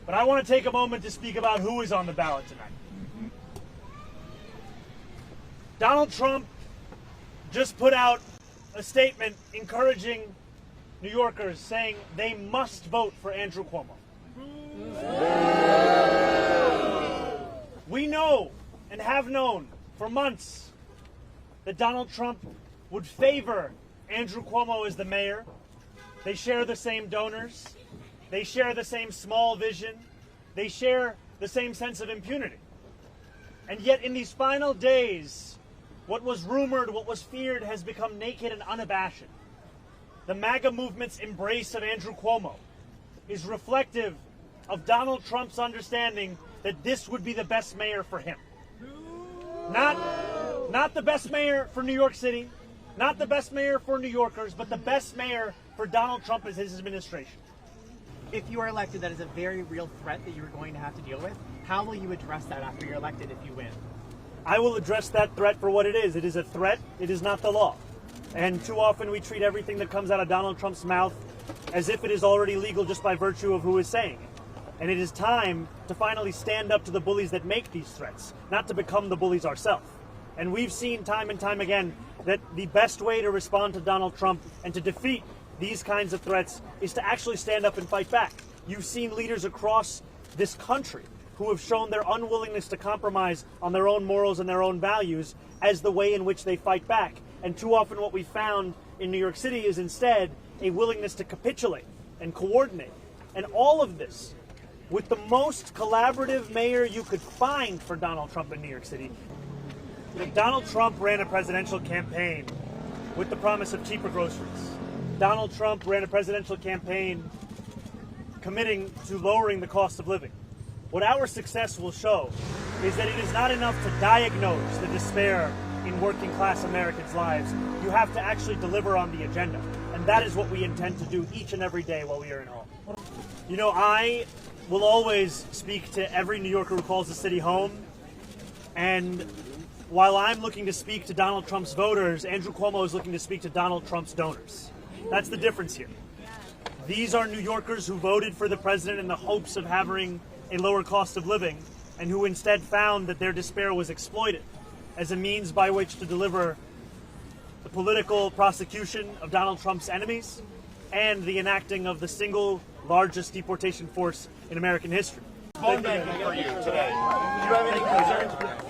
But I want to take a moment to speak about who is on the ballot tonight. Donald Trump just put out a statement encouraging New Yorkers, saying they must vote for Andrew Cuomo. We know and have known for months that Donald Trump would favor Andrew Cuomo as the mayor. They share the same donors. They share the same small vision. They share the same sense of impunity. And yet in these final days, what was rumored, what was feared, has become naked and unabashed. The MAGA movement's embrace of Andrew Cuomo is reflective of Donald Trump's understanding that this would be the best mayor for him. Not the best mayor for New York City, not the best mayor for New Yorkers, but the best mayor for Donald Trump and his administration. If you are elected, that is a very real threat that you're going to have to deal with. How will you address that after you're elected if you win? I will address that threat for what it is. It is a threat. It is not the law. And too often we treat everything that comes out of Donald Trump's mouth as if it is already legal just by virtue of who is saying it. And it is time to finally stand up to the bullies that make these threats, not to become the bullies ourselves. And we've seen time and time again that the best way to respond to Donald Trump and to defeat these kinds of threats is to actually stand up and fight back. You've seen leaders across this country who have shown their unwillingness to compromise on their own morals and their own values as the way in which they fight back. And too often what we found in New York City is instead a willingness to capitulate and coordinate. And all of this with the most collaborative mayor you could find for Donald Trump in New York City. Donald Trump ran a presidential campaign with the promise of cheaper groceries. Donald Trump ran a presidential campaign committing to lowering the cost of living. What our success will show is that it is not enough to diagnose the despair in working class Americans' lives. You have to actually deliver on the agenda. And that is what we intend to do each and every day while we are in home. You know, I will always speak to every New Yorker who calls the city home. And while I'm looking to speak to Donald Trump's voters, Andrew Cuomo is looking to speak to Donald Trump's donors. That's the difference here. These are New Yorkers who voted for the president in the hopes of having a lower cost of living, and who instead found that their despair was exploited as a means by which to deliver the political prosecution of Donald Trump's enemies and the enacting of the single largest deportation force in American history. For you today. Do you have any concerns?